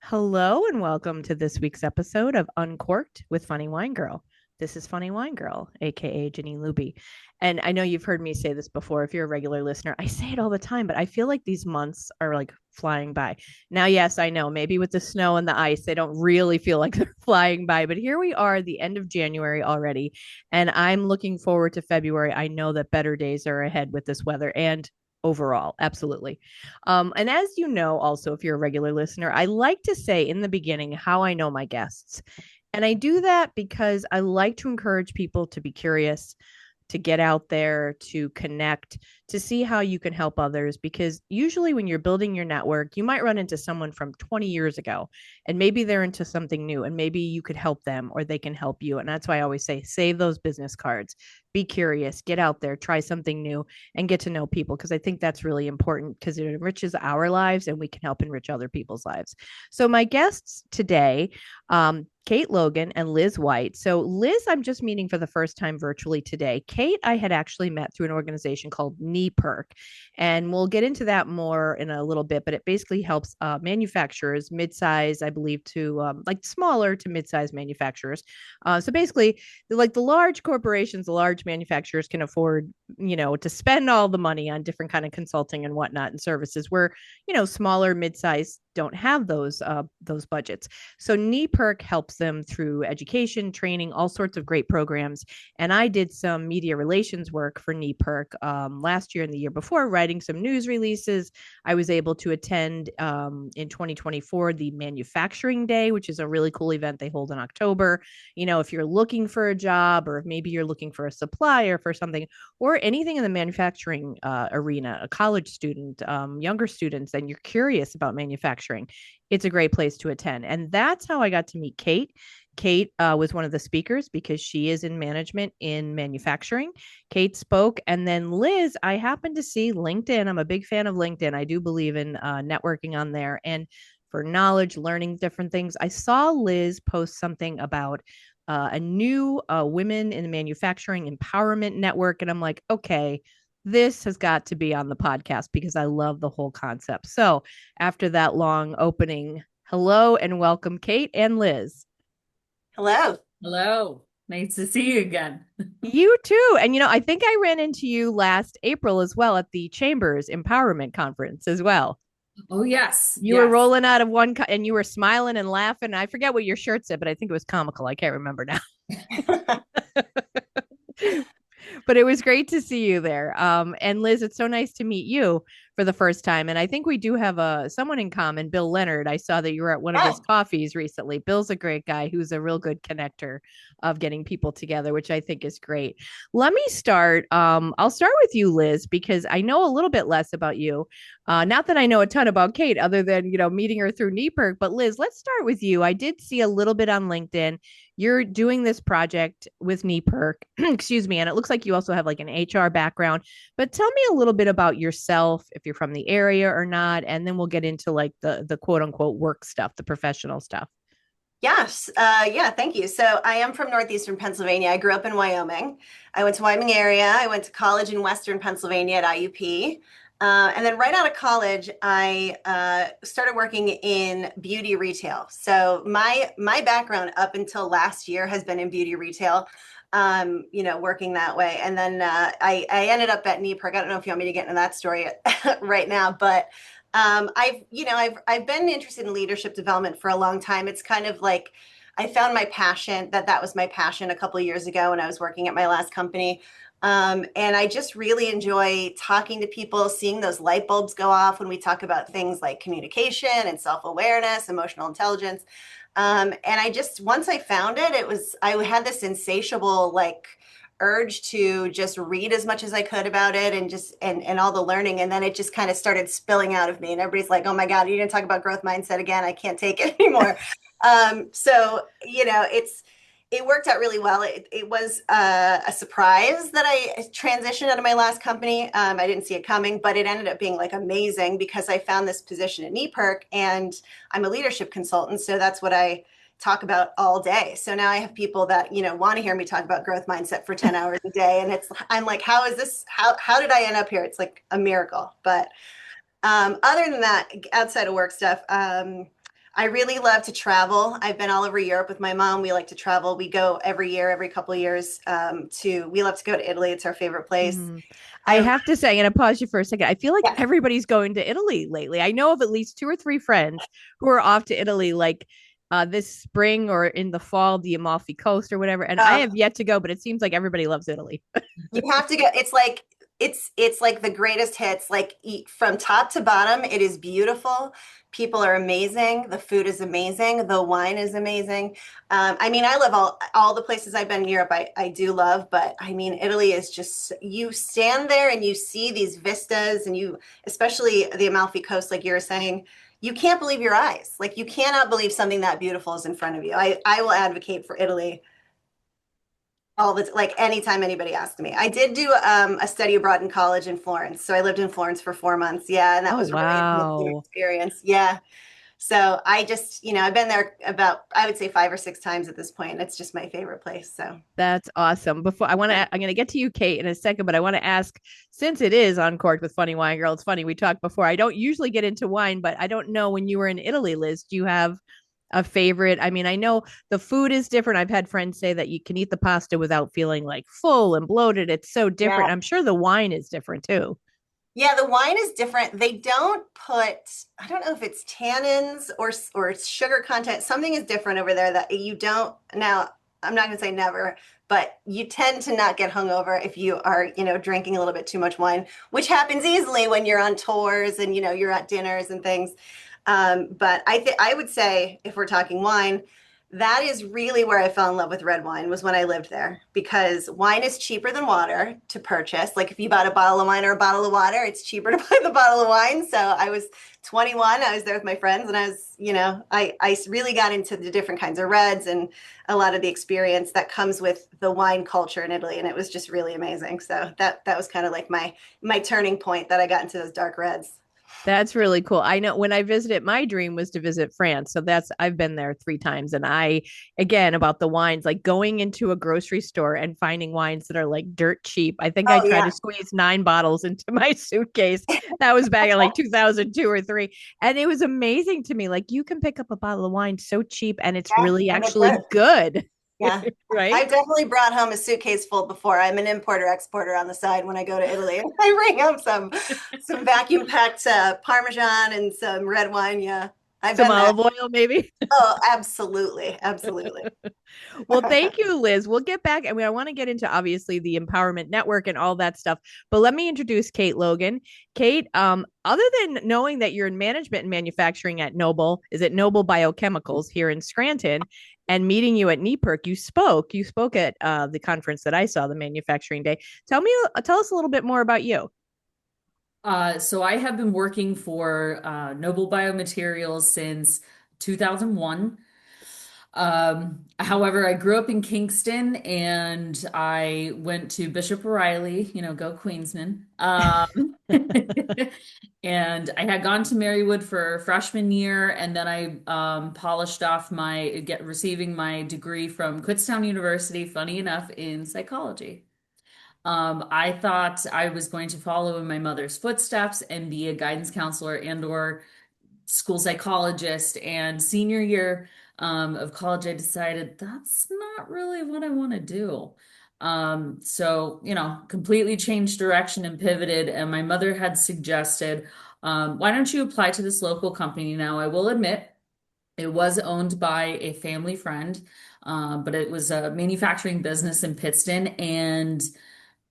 Hello and welcome to this week's episode of Uncorked with Funny Wine Girl. This is Funny Wine Girl, aka Janine Luby. And I know you've heard me say this before. If you're a regular listener, I say it all the time, but I feel like these months are like flying by. Now, yes, I know maybe with the snow and the ice, they don't really feel like they're flying by, but here we are, the end of January already. And I'm looking forward to February. I know that better days are ahead with this weather and overall. Absolutely. And as you know, also, if you're a regular listener, I like to say in the beginning how I know my guests. And I do that because I like to encourage people to be curious, to get out there, to connect, to see how you can help others. Because usually, when you're building your network, you might run into someone from 20 years ago, and maybe they're into something new, and maybe you could help them or they can help you. And that's why I always say save those business cards, be curious, get out there, try something new, and get to know people. Because I think that's really important because it enriches our lives and we can help enrich other people's lives. So, my guests today, Kate Logan and Liz White. So, Liz, I'm just meeting for the first time virtually today. Kate, I had actually met through an organization called NEPIRC, and we'll get into that more in a little bit. But it basically helps manufacturers, mid-size, I believe, to like smaller to mid-size manufacturers. So basically, like the large corporations, the large manufacturers can afford, to spend all the money on different kind of consulting and whatnot and services. Where smaller, mid-size don't have those budgets. So NEPIRC helps them through education, training, all sorts of great programs. And I did some media relations work for NEPIRC last year and the year before, writing some news releases. I was able to attend in 2024 the Manufacturing Day, which is a really cool event they hold in October. If you're looking for a job, or if maybe you're looking for a supplier for something, or anything in the manufacturing arena, a college student, younger students, and you're curious about manufacturing, it's a great place to attend. And that's how I got to meet Kate. Kate was one of the speakers because she is in management in manufacturing. Kate spoke. And then Liz, I happened to see LinkedIn. I'm a big fan of LinkedIn. I do believe in networking on there. And for knowledge, learning different things, I saw Liz post something about a new women in manufacturing empowerment network. And I'm like, okay, this has got to be on the podcast because I love the whole concept. So after that long opening, hello and welcome, Kate and Liz. Hello. Hello. Nice to see you again. You too. And I think I ran into you last April as well at the Chambers Empowerment Conference as well. Oh, yes. You were Yes. rolling out of and you were smiling and laughing. I forget what your shirt said, but I think it was comical. I can't remember now. But it was great to see you there. And Liz, it's so nice to meet you for the first time. And I think we do have someone in common, Bill Leonard. I saw that you were at one of his Oh, coffees recently. Bill's a great guy who's a real good connector of getting people together, which I think is great. Let me start. I'll start with you, Liz, because I know a little bit less about you. Not that I know a ton about Kate, other than meeting her through NEPIRC. But Liz, let's start with you. I did see a little bit on LinkedIn. You're doing this project with NEPIRC, excuse me, and it looks like you also have like an HR background. But tell me a little bit about yourself, if you're from the area or not, and then we'll get into like the quote unquote work stuff, the professional stuff. yes. Yeah, thank you. So I am from northeastern Pennsylvania. I grew up in Wyoming. I went to Wyoming area. I went to college in western Pennsylvania at IUP. And then right out of college, I started working in beauty retail. So my background up until last year has been in beauty retail, working that way. And then I ended up at NEPIRC. I don't know if you want me to get into that story right now, but I've been interested in leadership development for a long time. It's kind of like I found my passion, that was my passion a couple of years ago when I was working at my last company. And I just really enjoy talking to people, seeing those light bulbs go off when we talk about things like communication and self-awareness, emotional intelligence. And once I found it, I had this insatiable like urge to just read as much as I could about it and all the learning. And then it just kind of started spilling out of me. And everybody's like, oh my God, you're going to talk about growth mindset again. I can't take it anymore. It worked out really well. It was a surprise that I transitioned out of my last company. I didn't see it coming, but it ended up being like amazing because I found this position at NEPIRC and I'm a leadership consultant. So that's what I talk about all day. So now I have people that, want to hear me talk about growth mindset for 10 hours a day. And I'm like, how did I end up here? It's like a miracle. But other than that, outside of work stuff, I really love to travel. I've been all over Europe with my mom. We like to travel. We go every year, every couple of years, we love to go to Italy. It's our favorite place. Mhm. I I, have to say, I'm going to pause you for a second. I feel like yeah. everybody's going to Italy lately. I know of at least two or three friends who are off to Italy, like this spring or in the fall, the Amalfi Coast or whatever. And I Um, have yet to go, but it seems like everybody loves Italy. You have to go. It's like the greatest hits. Like from top to bottom, it is beautiful. People are amazing. The food is amazing. The wine is amazing. I mean, I love all the places I've been in Europe. I do love, but I mean, Italy is just you stand there and you see these vistas, and you, especially the Amalfi Coast, like you were saying, you can't believe your eyes. Like you cannot believe something that beautiful is in front of you. I will advocate for Italy all the like anytime anybody asked me. I did do a study abroad in college in Florence, so I lived in Florence for 4 months. Yeah, and that Oh, was really an amazing wow. experience. Yeah, so I just I've been there about I would say 5 or 6 times at this point. It's just my favorite place. So That's awesome. Before I'm going to get to you, Kate, in a second, but I want to ask, since it is Uncorked with Funny Wine Girl, it's funny. We talked before. I don't usually get into wine, but I don't know when you were in Italy, Liz, do you have a favorite? I mean, I know the food is different. I've had friends say that you can eat the pasta without feeling like full and bloated. It's so yeah, different. I'm sure the wine is different too. yeah, the wine is different. They don't put I don't know if it's tannins or it's sugar content. Something is different over there that you don't now. I'm not going to say never, but you tend to not get hungover if you are, drinking a little bit too much wine, which happens easily when you're on tours and you're at dinners and things. But I would say if we're talking wine, that is really where I fell in love with red wine was when I lived there because wine is cheaper than water to purchase. Like if you bought a bottle of wine or a bottle of water, it's cheaper to buy the bottle of wine. So I was 21, I was there with my friends and I was, I really got into the different kinds of reds and a lot of the experience that comes with the wine culture in Italy. And it was just really amazing. So that was kind of like my turning point that I got into those dark reds. That's really cool. I know when I visited, my dream was to visit France. So I've been there three times. And again, about the wines, like going into a grocery store and finding wines that are like dirt cheap. I think I Oh tried to yeah. squeeze 9 bottles into my suitcase. That was back in like 2002 or three. And it was amazing to me. Like you can pick up a bottle of wine so cheap and it's Yeah. really And they're actually good. good. Yeah. Right? I've definitely brought home a suitcase full before. I'm an importer exporter on the side when I go to Italy. I bring home some vacuum packed Parmesan and some red wine. Yeah, I've Some been there. olive oil, maybe. Oh, absolutely, absolutely. Well, thank you, Liz. We'll get back. I mean, I want to get into obviously the Empowerment Network and all that stuff, but let me introduce Kate Logan. Kate, other than knowing that you're in management and manufacturing at Noble, is it Noble Biochemicals here in Scranton, and meeting you at NEPIRC, you spoke at the conference that I saw, the manufacturing day. Tell us a little bit more about you. So I have been working for Noble Biomaterials since 2001. However, I grew up in Kingston and I went to Bishop O'Reilly, go Queensman. And I had gone to Marywood for freshman year, and then I polished off receiving my degree from Kutztown University, funny enough, in psychology. I thought I was going to follow in my mother's footsteps and be a guidance counselor and or school psychologist. And senior year of college, I decided that's not really what I want to do. So, completely changed direction and pivoted. And my mother had suggested, why don't you apply to this local company? Now, I will admit, it was owned by a family friend, but it was a manufacturing business in Pittston, and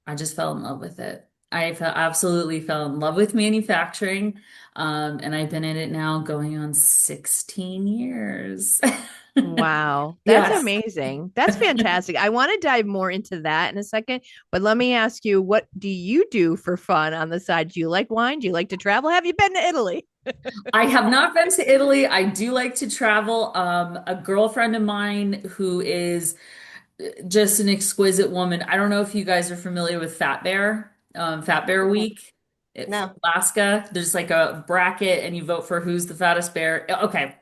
I just fell in love with it. Absolutely fell in love with manufacturing. And I've been in it now going on 16 years. Wow, that's Yes. amazing. That's fantastic. I want to dive more into that in a second, but let me ask you, what do you do for fun on the side? Do you like wine? Do you like to travel? Have you been to Italy? I have not been to Italy. I do like to travel. A girlfriend of mine who is just an exquisite woman. I don't know if you guys are familiar with Fat Bear Week for No. Alaska. There's like a bracket and you vote for who's the fattest bear. Okay.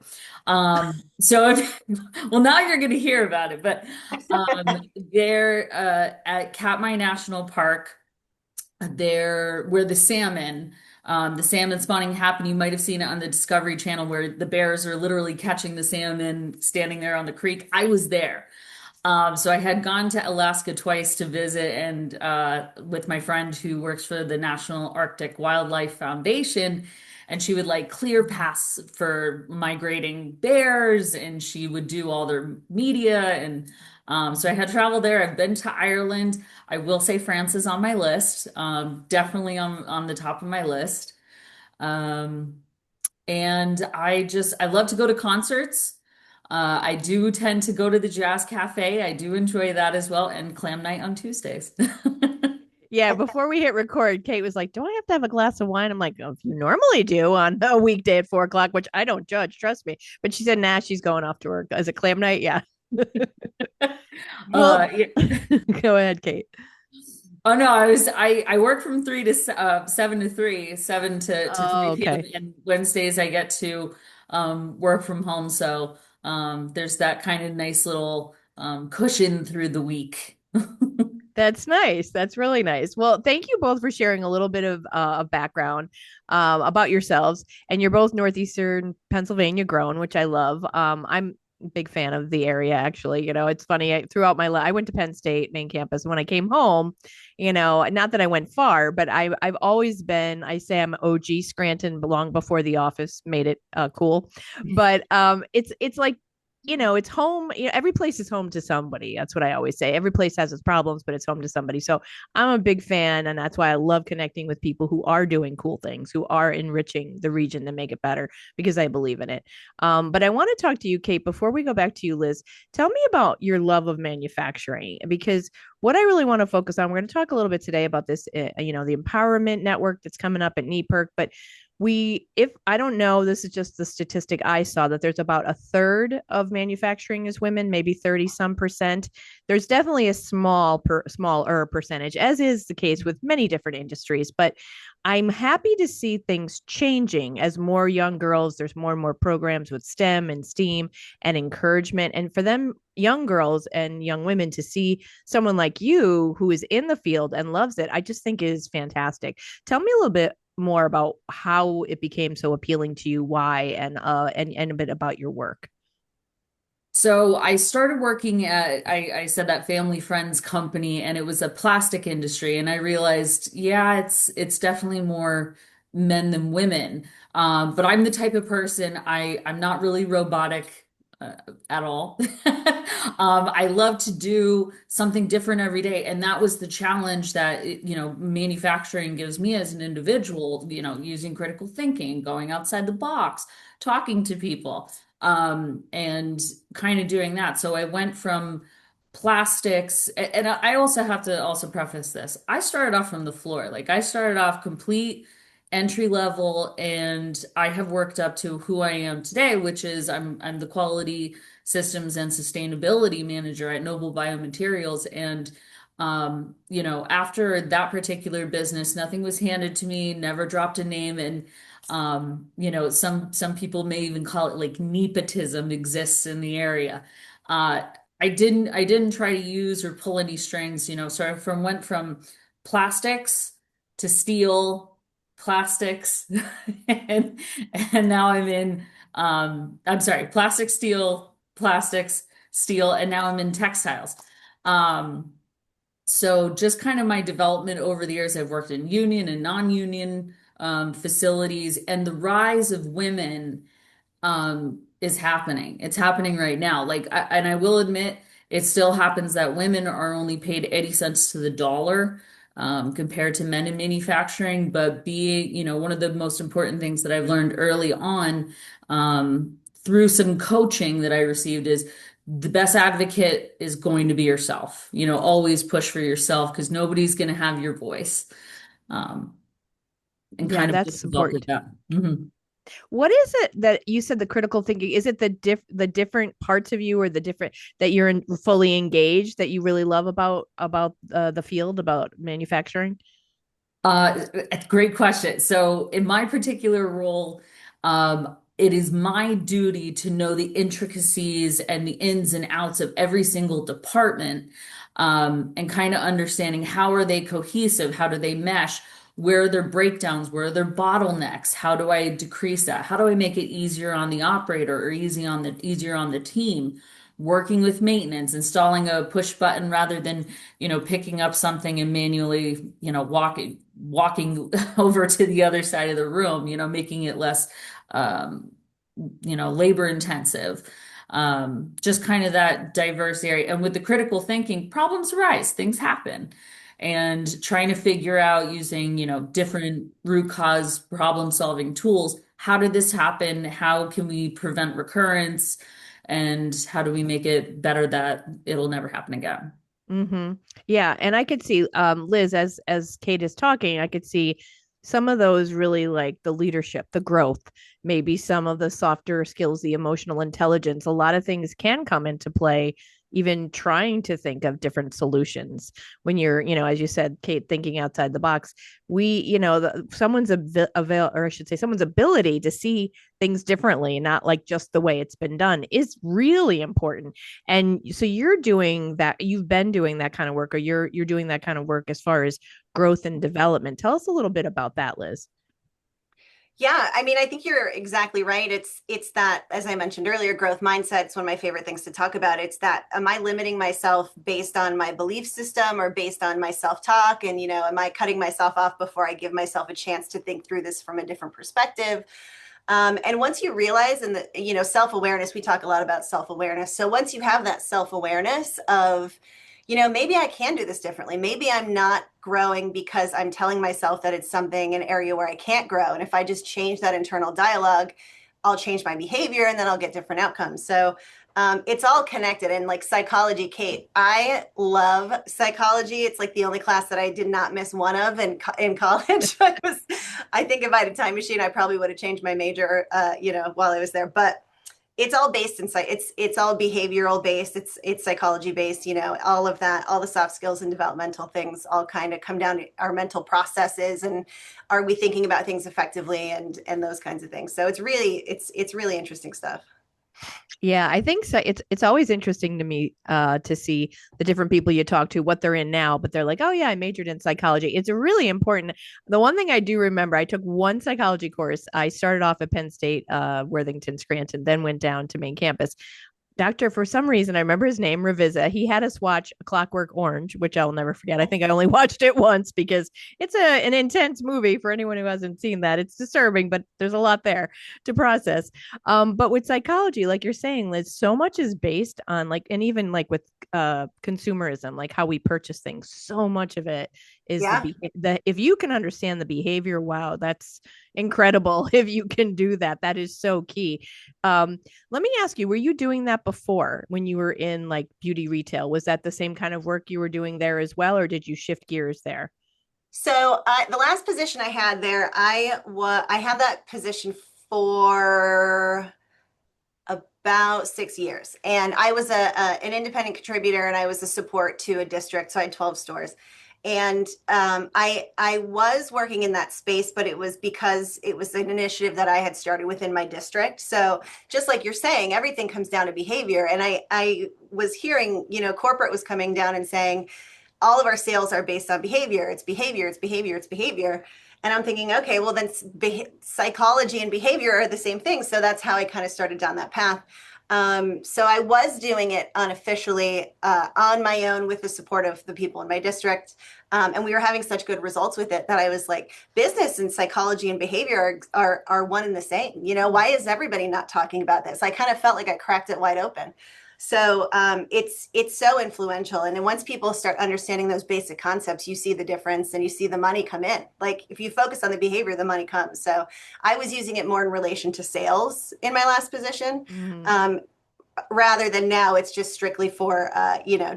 So well, now you're going to hear about it, but they're at Katmai National Park, there where the salmon the salmon spawning happened. You might have seen it on the Discovery Channel where the bears are literally catching the salmon standing there on the creek. I was there. So I had gone to Alaska twice to visit and with my friend who works for the National Arctic Wildlife Foundation, and she would like clear paths for migrating bears, and she would do all their media, and so I had traveled there. I've been to Ireland. I will say France is on my list, definitely on the top of my list. Um, and I love to go to concerts. I do tend to go to the Jazz Cafe. I do enjoy that as well, and clam night on Tuesdays. Yeah, before we hit record, Kate was like, "Do I have to have a glass of wine?" I'm like, "Oh, if you normally do on a weekday at 4 o'clock," which I don't judge, trust me. But she said, "Nah, she's going off to work." Is it clam night? Yeah. Well, Yeah. go ahead, Kate. Oh no, I work from 7 to 3, 7 to Oh, 3 p.m. okay. and Wednesdays I get to work from home. So there's that kind of nice little cushion through the week. That's nice. That's really nice. Well, thank you both for sharing a little bit of background about yourselves. And you're both northeastern Pennsylvania grown, which I love. I'm a big fan of the area. Actually, it's funny. Throughout my life, I went to Penn State main campus. When I came home, not that I went far, but I've always been. I say I'm OG Scranton, long before the office made it cool. But it's like it's home. Every place is home to somebody. That's what I always say. Every place has its problems, but it's home to somebody. So I'm a big fan. And that's why I love connecting with people who are doing cool things, who are enriching the region to make it better, because I believe in it. But I want to talk to you, Kate, before we go back to you, Liz. Tell me about your love of manufacturing, because what I really want to focus on, we're going to talk a little bit today about this, the empowerment network that's coming up at NEPIRC, but if I don't know, this is just the statistic I saw, that there's about a third of manufacturing is women, maybe 30 some percent. There's definitely a smaller percentage, as is the case with many different industries, but I'm happy to see things changing as more young girls, there's more and more programs with STEM and STEAM and encouragement. And for them, young girls and young women, to see someone like you who is in the field and loves it, I just think is fantastic. Tell me a little bit more about how it became so appealing to you, why, and a bit about your work. So I started working at, I said that family friends company, and it was a plastic industry. And I realized, yeah, it's definitely more men than women. But I'm the type of person, I'm not really robotic at all. I love to do something different every day. And that was the challenge that, manufacturing gives me as an individual, using critical thinking, going outside the box, talking to people, and kind of doing that. So I went from plastics, and I also have to also preface this. I started off from the floor. Like I started off complete entry level, and I have worked up to who I am today, which is I'm the quality systems and sustainability manager at Noble Biomaterials. And after that particular business, nothing was handed to me, never dropped a name. And some people may even call it like nepotism exists in the area. Uh, I didn't try to use or pull any strings, sort of went from plastics to steel, plastics, and and now I'm sorry, plastic, steel, plastics, steel, and now I'm in textiles. Um, so just kind of my development over the years, I've worked in union and non-union facilities, and the rise of women is happening. It's happening right now. And I will admit, it still happens that women are only paid 80 cents to the dollar compared to men in manufacturing. But one of the most important things that I've learned early on through some coaching that I received is the best advocate is going to be yourself. Always push for yourself because nobody's going to have your voice. Um, and Yeah, kind of that's just developed important. with that. Mhm. What is it that you said, the critical thinking? Is it the different parts of you, or the different that you're fully engaged, that you really love about the field, about manufacturing? Uh, Great question. So, in my particular role, it is my duty to know the intricacies and the ins and outs of every single department, and kind of understanding how are they cohesive, how do they mesh, Where are their breakdowns? Where are their bottlenecks? How do I decrease that? How do I make it easier on the operator or easier on the team? Working with maintenance, installing a push button rather than, picking up something and manually, walking over to the other side of the room, making it less, um, labor intensive. Just kind of that diverse area. And with the critical thinking, problems arise, things happen. And trying to figure out using, different root cause problem solving tools. How did this happen? How can we prevent recurrence? And how do we make it better that it'll never happen again? Mm-hmm. Yeah, and I could see Liz, as Kate is talking, I could see some of those really like the leadership, the growth, maybe some of the softer skills, the emotional intelligence. A lot of things can come into play, even trying to think of different solutions when you're, as you said, Kate, thinking outside the box. Someone's or I should say, someone's ability to see things differently, not like just the way it's been done, is really important. And so you're doing that, you've been doing that kind of work, or you're doing that kind of work as far as growth and development. Tell us a little bit about that, Liz. Yeah, I mean, I think you're exactly right. It's that, as I mentioned earlier, growth mindset. It's one of my favorite things to talk about. It's that, am I limiting myself based on my belief system or based on my self-talk? And, am I cutting myself off before I give myself a chance to think through this from a different perspective? And once you realize, and self-awareness, we talk a lot about self-awareness. So once you have that self-awareness of, maybe I can do this differently. Maybe I'm not growing because I'm telling myself that it's an area where I can't grow. And if I just change that internal dialogue, I'll change my behavior and then I'll get different outcomes. So it's all connected. And like psychology, Kate, I love psychology. It's like the only class that I did not miss one of in college. I think if I had a time machine, I probably would have changed my major, while I was there. But it's all based in it's all behavioral based, it's psychology based, all of that, all the soft skills and developmental things all kind of come down to our mental processes, and are we thinking about things effectively, and those kinds of things. So it's really interesting stuff. Yeah, I think so. It's always interesting to me to see the different people you talk to, what they're in now, but they're like, oh yeah, I majored in psychology. It's really important. The one thing I do remember, I took one psychology course. I started off at Penn State, Worthington, Scranton, then went down to main campus. Doctor, for some reason, I remember his name, Revisa. He had us watch A Clockwork Orange, which I'll never forget. I think I only watched it once because it's an intense movie for anyone who hasn't seen that. It's disturbing, but there's a lot there to process. But with psychology, like you're saying, Liz, so much is based on like, and even like with consumerism, like how we purchase things. So much of it is Yeah. the if you can understand the behavior, wow, that's incredible. If you can do that, that is so key. Let me ask you, were you doing that before when you were in like beauty retail? Was that the same kind of work you were doing there as well, or did you shift gears there? So the last position I had there, I had that position for about 6 years, and I was an independent contributor, and I was a support to a district. So I had 12 stores, and I was working in that space, but it was because it was an initiative that I had started within my district. So just like you're saying, everything comes down to behavior, and I was hearing, corporate was coming down and saying, all of our sales are based on behavior. It's behavior, it's behavior, it's behavior. And I'm thinking, okay, well, then psychology and behavior are the same thing. So that's how I kind of started down that path. So I was doing it unofficially on my own with the support of the people in my district. And we were having such good results with it that I was like, business and psychology and behavior are one and the same. Why is everybody not talking about this? I kind of felt like I cracked it wide open. So it's so influential. And then once people start understanding those basic concepts, you see the difference and you see the money come in. Like if you focus on the behavior, the money comes. So I was using it more in relation to sales in my last position. Mm-hmm. Rather than now, it's just strictly for,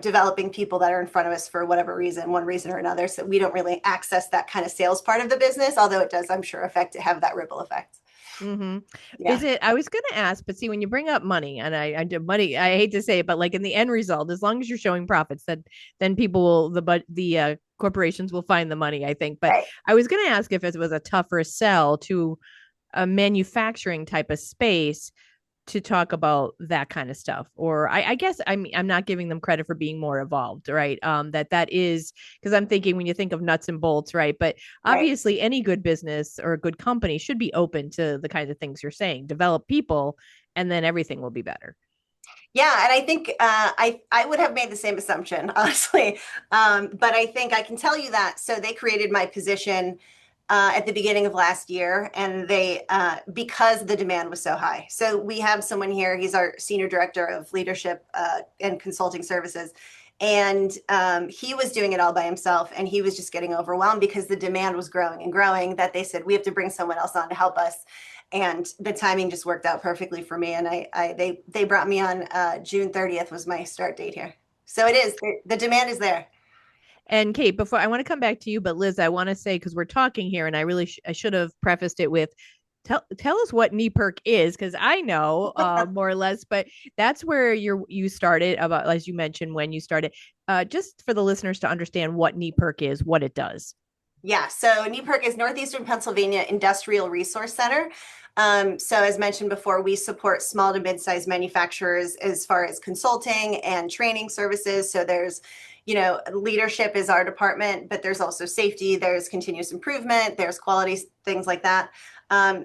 developing people that are in front of us for whatever reason, one reason or another. So we don't really access that kind of sales part of the business, although it does, I'm sure, have that ripple effect. Mm-hmm. Yeah. I was going to ask, but see, when you bring up money, and I do money, I hate to say it, but like in the end result, as long as you're showing profits, then people will, the corporations will find the money, I think. But Right. I was going to ask if it was a tougher sell to a manufacturing type of space, to talk about that kind of stuff, or I guess I'm not giving them credit for being more evolved, right? That is, because I'm thinking when you think of nuts and bolts, right? But Right. obviously any good business or a good company should be open to the kinds of things you're saying, develop people, and then everything will be better. Yeah, and I think I would have made the same assumption, honestly. But I think I can tell you that. So they created my position at the beginning of last year, and they because the demand was so high. So we have someone here. He's our senior director of leadership and consulting services, and he was doing it all by himself, and he was just getting overwhelmed because the demand was growing and growing. That they said we have to bring someone else on to help us, and the timing just worked out perfectly for me. And they brought me on June 30th was my start date here. So it is the demand is there. And Kate, before I want to come back to you, but Liz, I want to say, because we're talking here, and I really I should have prefaced it with tell us what NEPIRC is, because I know more or less, but that's where you started, about as you mentioned when you started. Just for the listeners to understand what NEPIRC is, what it does. Yeah, so NEPIRC is Northeastern Pennsylvania Industrial Resource Center. So as mentioned before, we support small to mid-sized manufacturers as far as consulting and training services. So there's, leadership is our department, but there's also safety, there's continuous improvement, there's quality, things like that.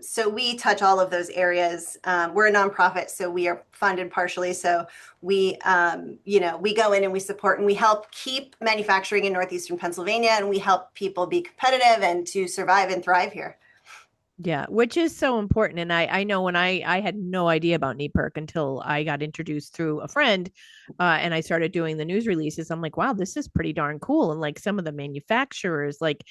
So we touch all of those areas. We're a nonprofit, so we are funded partially. So we go in and we support and we help keep manufacturing in Northeastern Pennsylvania, and we help people be competitive and to survive and thrive here. Yeah, which is so important. And I know when I had no idea about NEPIRC until I got introduced through a friend, and I started doing the news releases. I'm like, wow, this is pretty darn cool. And like some of the manufacturers, like,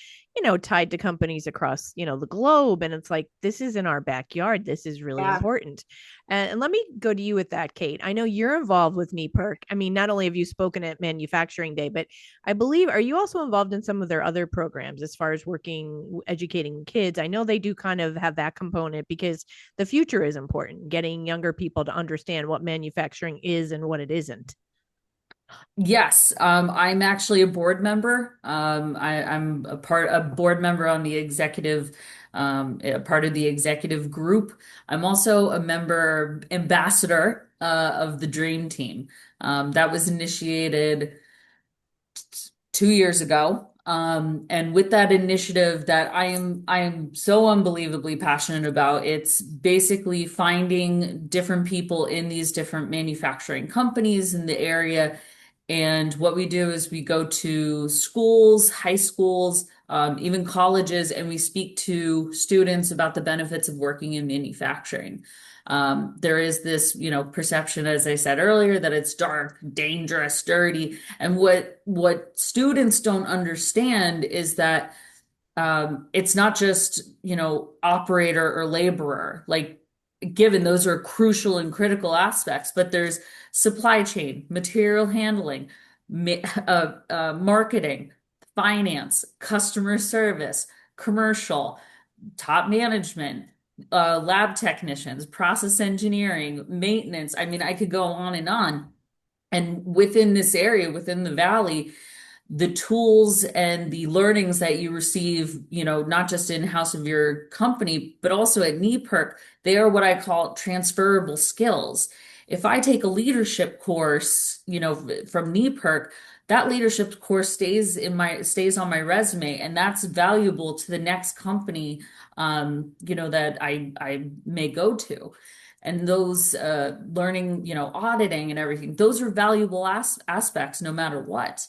tied to companies across, the globe. And it's like, this is in our backyard. This is really Yeah. important. And let me go to you with that, Kate. I know you're involved with NEPIRC. I mean, not only have you spoken at Manufacturing Day, but I believe, are you also involved in some of their other programs as far as working, educating kids? I know they do kind of have that component because the future is important, getting younger people to understand what manufacturing is and what it isn't. Yes, I'm actually a board member. I'm a board member on the executive, a part of the executive group. I'm also a member ambassador of the Dream Team. That was initiated 2 years ago. And with that initiative that I am so unbelievably passionate about, it's basically finding different people in these different manufacturing companies in the area. And what we do is we go to schools, high schools, even colleges, and we speak to students about the benefits of working in manufacturing. There is this, perception, as I said earlier, that it's dark, dangerous, dirty. And what students don't understand is that it's not just, operator or laborer. Like, given those are crucial and critical aspects, but there's supply chain, material handling, marketing, finance, customer service, commercial, top management, lab technicians, process engineering, maintenance. I mean, I could go on and on. And within this area, within the valley, the tools and the learnings that you receive, not just in-house of your company, but also at NEPIRC, they are what I call transferable skills. If I take a leadership course, from NEPIRC, that leadership course stays on my resume, and that's valuable to the next company, that I may go to. And those learning, auditing and everything, those are valuable aspects no matter what.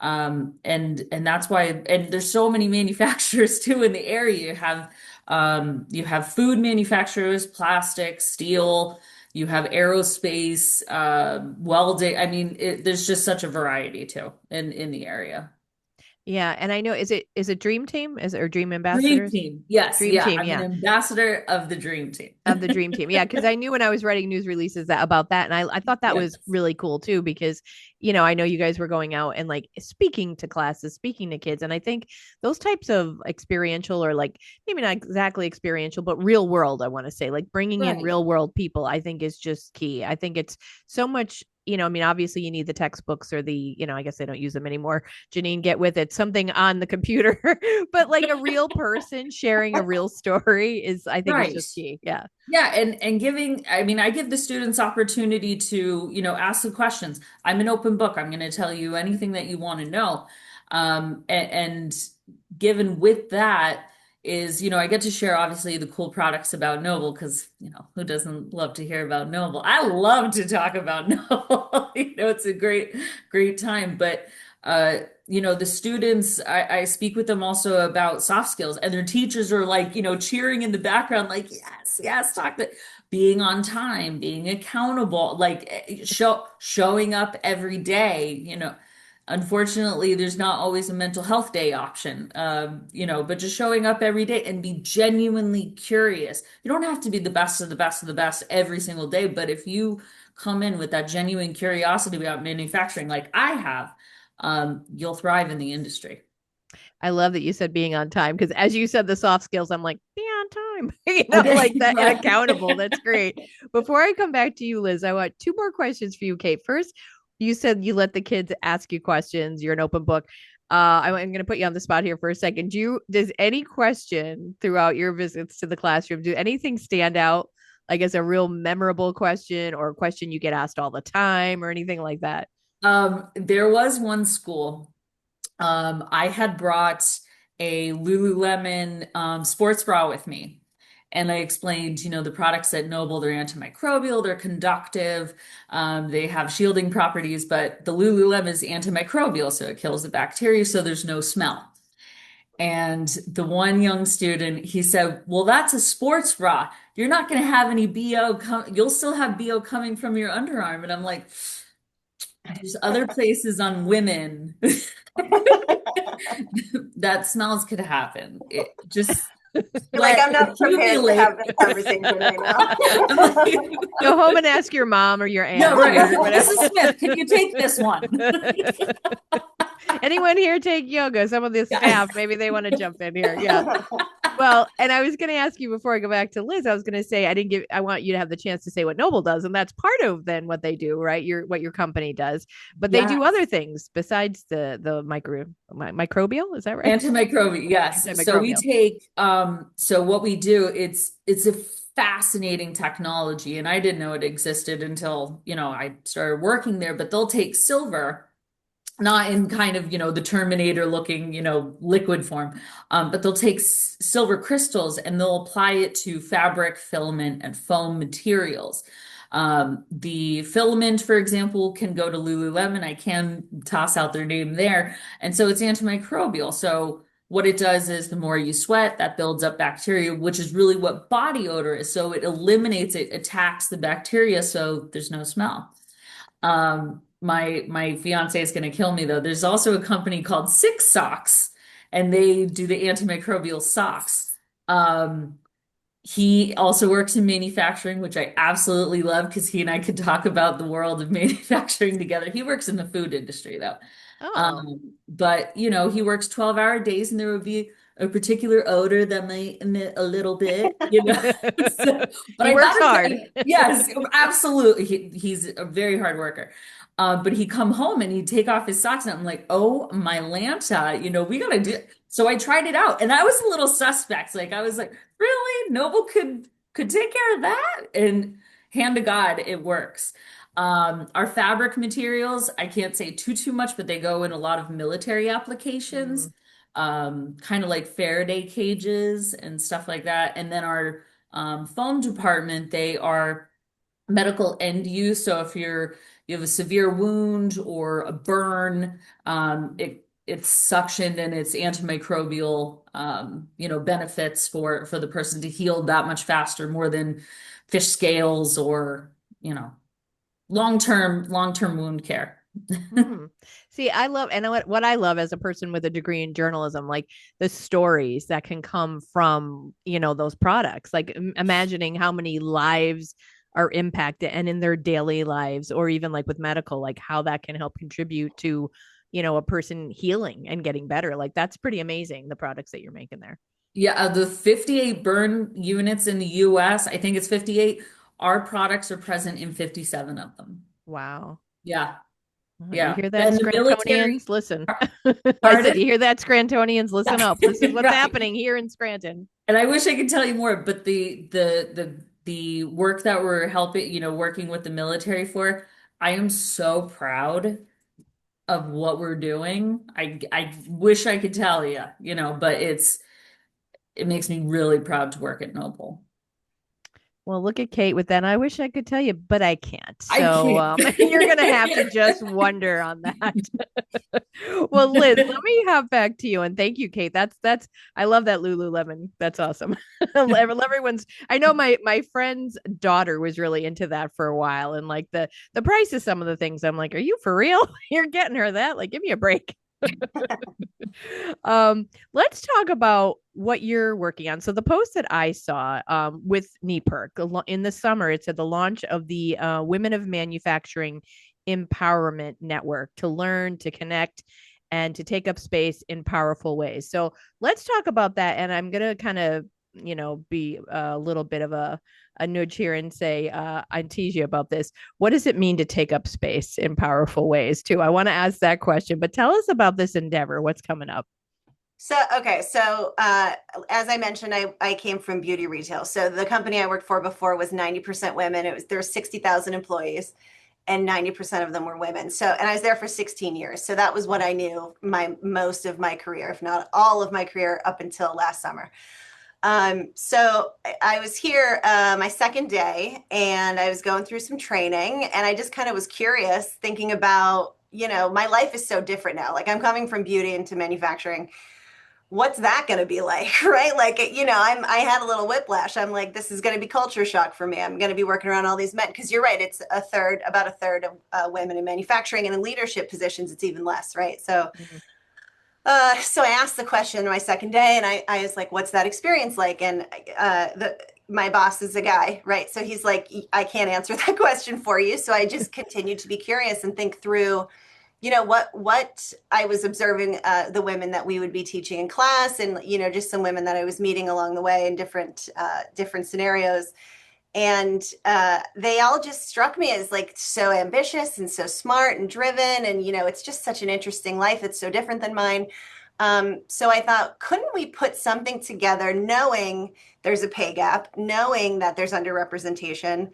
And that's why, and there's so many manufacturers too in the area. You have food manufacturers, plastic, steel, you have aerospace, welding. I mean, there's just such a variety too in the area. Yeah, and I know, is it Dream Team? Is it, or Dream Dream Ambassadors? Team. Yes. Dream Yeah. Team, I'm an yeah. ambassador of the Dream Team. Of the Dream Team. Yeah, because I knew when I was writing news releases about that. And I thought that Yes. was really cool too, because, I know you guys were going out and like speaking to classes, speaking to kids. And I think those types of experiential, or like maybe not exactly experiential, but real world, I want to say, like bringing in Right. real world people, I think is just key. I think it's so much I mean, obviously you need the textbooks or I guess they don't use them anymore. Janine, get with it. Something on the computer, but like a real person sharing a real story I think is Right. just key. Yeah. Yeah, and giving, I mean, I give the students opportunity to, ask the questions. I'm an open book. I'm going to tell you anything that you want to know. And given with that is, I get to share obviously the cool products about Noble because, who doesn't love to hear about Noble? I love to talk about Noble. It's a great time. But the students, I speak with them also about soft skills, and their teachers are like, cheering in the background, like, yes, talk that being on time, being accountable, like showing up every day, Unfortunately, there's not always a mental health day option, but just showing up every day and be genuinely curious. You don't have to be the best of the best of the best every single day, but if you come in with that genuine curiosity about manufacturing, like I have, you'll thrive in the industry. I love that you said being on time because as you said the soft skills, I'm like, be on time, like Okay, that and right. accountable. That's great. Before I come back to you, Liz, I want two more questions for you, Kate. First, you said you let the kids ask you questions. You're an open book. I'm going to put you on the spot here for a second. Does any question throughout your visits to the classroom, do anything stand out like as a real memorable question or a question you get asked all the time or anything like that? There was one school. I had brought a Lululemon sports bra with me. And I explained, the products at Noble, they're antimicrobial, they're conductive, they have shielding properties, but the Lululemon is antimicrobial, so it kills the bacteria, so there's no smell. And the one young student, he said, well, that's a sports bra. You're not going to have any BO you'll still have BO coming from your underarm. And I'm like, there's other places on women that smells could happen. It just You're like, sweat I'm not prepared to accumulate. have this conversation right now. I'm like, Go home and ask your mom or your no, aunt right. or whatever. Mrs. Smith, can you take this one? Anyone here take yoga? Some of the Yes. staff, maybe they want to jump in here. Yeah. Well, and I was going to ask you before I go back to Liz, I was going to say, I want you to have the chance to say what Noble does. And that's part of then what they do, right? What your company does, but they do Yes. other things besides the microbial. Is that right? Antimicrobial, yes. So we Antimicrobial. take so what we do, it's a fascinating technology, and I didn't know it existed until, I started working there, but they'll take silver, not in kind of, the Terminator looking, liquid form, but they'll take silver crystals and they'll apply it to fabric, filament, and foam materials. The filament, for example, can go to Lululemon. I can toss out their name there. And so it's antimicrobial. So what it does is the more you sweat, that builds up bacteria, which is really what body odor is. So it eliminates it, attacks the bacteria, so there's no smell. My fiance is going to kill me though. There's also a company called Six Socks, and they do the antimicrobial socks. He also works in manufacturing, which I absolutely love because he and I could talk about the world of manufacturing together. He works in the food industry though. Oh, But he works 12-hour days and there would be a particular odor that might emit a little bit. So, but he I works thought, hard. yes, absolutely. He's a very hard worker. But he'd come home and he'd take off his socks and I'm like, oh my Lanta, we gotta do it. So I tried it out and I was a little suspect. Like I was like, really? Noble could take care of that? And hand to God, it works. Our fabric materials, I can't say too much, but they go in a lot of military applications, Mm. kind of like Faraday cages and stuff like that. And then our foam department, they are medical end use. So if you have a severe wound or a burn, it's suctioned and it's antimicrobial, benefits for the person to heal that much faster, more than fish scales or, long-term wound care. Mm. See, I love, and what I love as a person with a degree in journalism, like the stories that can come from, those products, like imagining how many lives are impacted and in their daily lives, or even like with medical, like how that can help contribute to, a person healing and getting better. Like that's pretty amazing, the products that you're making there. Yeah, the 58 burn units in the US, I think it's 58. Our products are present in 57 of them. Wow. Yeah. You Yeah. hear that, And the military, Scrantonians? Listen. I said, pardon? you hear that, Scrantonians? Listen up. This is what's Right. happening here in Scranton. And I wish I could tell you more, but the work that we're helping, working with the military for, I am so proud of what we're doing. I wish I could tell you, but it makes me really proud to work at Noble. Well, look at Kate with that. I wish I could tell you, but I can't. I So can't. you're going to have to just wonder on that. Well, Liz, let me hop back to you and thank you, Kate. That's I love that Lululemon. That's awesome. Everyone's I know my friend's daughter was really into that for a while and like the price of some of the things I'm like, are you for real? You're getting her that? Like, give me a break. Let's talk about what you're working on. So the post that I saw with NEPIRC in the summer, it said the launch of the Women of Manufacturing Empowerment Network to learn, to connect, and to take up space in powerful ways. So let's talk about that. And I'm gonna kind of, be a little bit of a nudge here and say, I tease you about this. What does it mean to take up space in powerful ways, too? I want to ask that question, but tell us about this endeavor. What's coming up? So as I mentioned, I came from beauty retail. So the company I worked for before was 90% women. There were 60,000 employees and 90% of them were women. So, and I was there for 16 years. So that was what I knew most of my career, if not all of my career up until last summer. So I was here my second day and I was going through some training and I just kind of was curious thinking about, my life is so different now. Like I'm coming from beauty into manufacturing. What's that going to be like? Right? Like, I had a little whiplash. I'm like, this is going to be culture shock for me. I'm going to be working around all these men. Cause you're right. It's about a third of women in manufacturing, and in leadership positions, it's even less. Right. So, Mhm. so I asked the question my second day and I was like, what's that experience like? And my boss is a guy, right? So he's like, I can't answer that question for you. So I just continued to be curious and think through, what I was observing the women that we would be teaching in class, and just some women that I was meeting along the way in different scenarios, and they all just struck me as like so ambitious and so smart and driven, and it's just such an interesting life. It's so different than mine. So I thought, couldn't we put something together, knowing there's a pay gap, knowing that there's underrepresentation,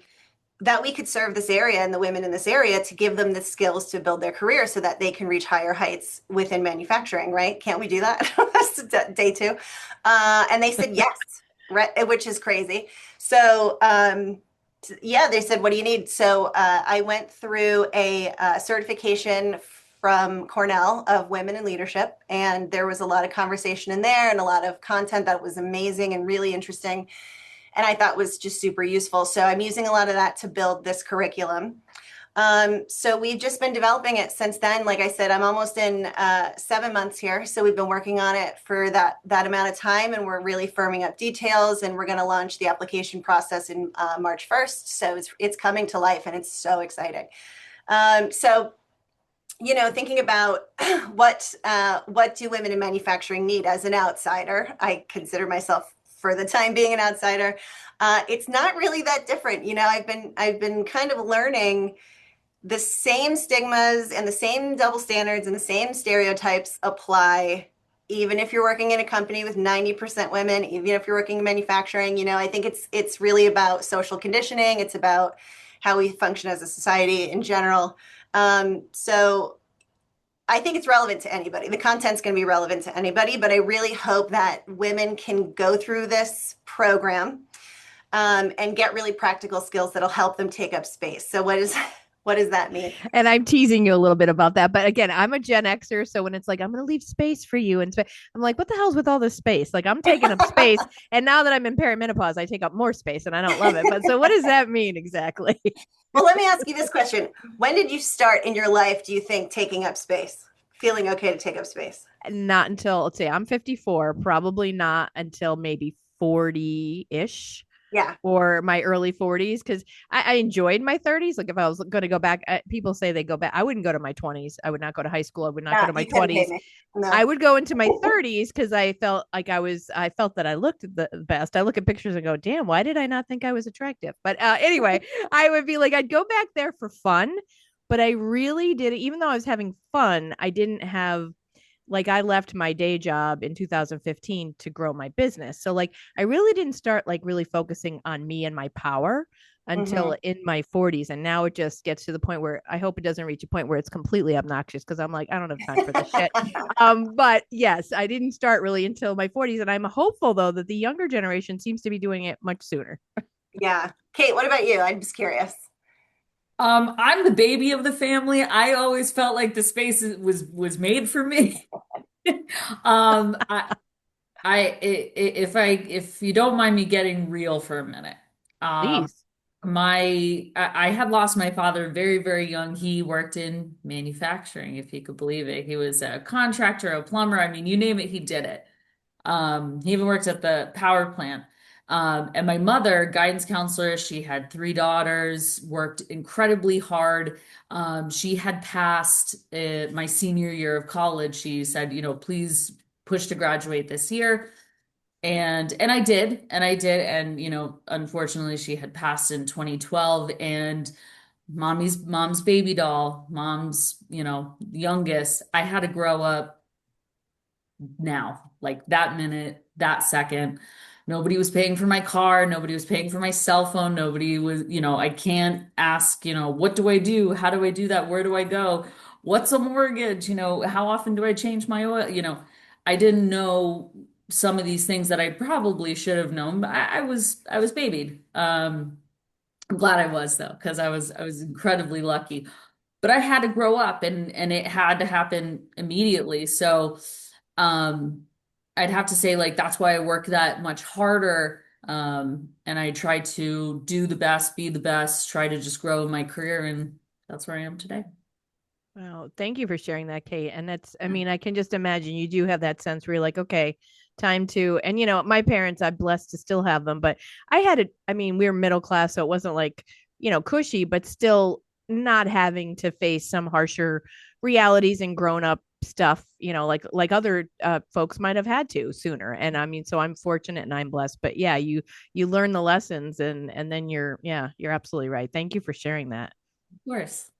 that we could serve this area and the women in this area to give them the skills to build their career so that they can reach higher heights within manufacturing, right? Can't we do that? That's day two. And they said yes, right, which is crazy. So, yeah, they said, what do you need? So I went through a certification from Cornell of women in leadership, and there was a lot of conversation in there and a lot of content that was amazing and really interesting, and I thought was just super useful. So I'm using a lot of that to build this curriculum. So we've just been developing it since then. Like I said, I'm almost in 7 months here. So we've been working on it for that amount of time, and we're really firming up details, and we're going to launch the application process in March 1st. So it's coming to life, and it's so exciting. So thinking about what do women in manufacturing need as an outsider, I consider myself for the time being an outsider. It's not really that different. I've been kind of learning the same stigmas and the same double standards and the same stereotypes apply, even if you're working in a company with 90% women, even if you're working in manufacturing. I think it's really about social conditioning. It's about how we function as a society in general. So I think it's relevant to anybody. The content's going to be relevant to anybody, but I really hope that women can go through this program and get really practical skills that'll help them take up space. So what does that mean? And I'm teasing you a little bit about that. But again, I'm a Gen Xer. So when it's like, I'm going to leave space for you, and I'm like, what the hell's with all this space? Like, I'm taking up space. And now that I'm in perimenopause, I take up more space and I don't love it. But so what does that mean exactly? Well, let me ask you this question. When did you start in your life, do you think, taking up space? Feeling okay to take up space? Not until, let's say, I'm 54, probably not until maybe 40 ish. Yeah. Or my early 40s, because I enjoyed my 30s. Like if I was going to go back, people say they go back. I wouldn't go to my 20s. I would not go to high school. I would not go Yeah, to my you couldn't pay 20s. me. No. I would go into my 30s because I felt like I felt that I looked the best. I look at pictures and go, damn, why did I not think I was attractive? But anyway, I would be like, I'd go back there for fun. but I really did, even though I was having fun, I didn't have like I left my day job in 2015 to grow my business. So like I really didn't start like really focusing on me and my power Hmm. until in my 40s. And now it just gets to the point where I hope it doesn't reach a point where it's completely obnoxious because I'm like, I don't have time for this shit. But yes, I didn't start really until my 40s. And I'm hopeful though that the younger generation seems to be doing it much sooner. Yeah. Kate, what about you? I'm just curious. I'm the baby of the family. I always felt like the space was made for me. Um, I, if you don't mind me getting real for a minute, um, Please. I had lost my father very, very young. He worked in manufacturing, if you could believe it. He was a contractor, a plumber. I mean, you name it, he did it. He even worked at the power plant. And my mother, guidance counselor, she had three daughters, worked incredibly hard. She had passed my senior year of college. She said, please push to graduate this year. And I did. And, unfortunately, she had passed in 2012. And mom's baby doll, mom's, youngest, I had to grow up now, like that minute, that second. Nobody was paying for my car. Nobody was paying for my cell phone. Nobody was, I can't ask, what do I do? How do I do that? Where do I go? What's a mortgage? How often do I change my oil? I didn't know some of these things that I probably should have known, but I was babied. I'm glad I was though, because I was incredibly lucky. But I had to grow up and it had to happen immediately. So um, I'd have to say like that's why I work that much harder. And I try to do the best, be the best, try to just grow in my career, and that's where I am today. Wow, thank you for sharing that, Kate. And that's, I mean, I can just imagine you do have that sense where you're like, okay, time to, and my parents, I'm blessed to still have them, but I had it, I mean, we were middle class, so it wasn't like, cushy, but still not having to face some harsher realities and grown up stuff, like other folks might have had to sooner. And I mean, so I'm fortunate and I'm blessed, but yeah, you learn the lessons and then you're absolutely right. Thank you for sharing that. Of course.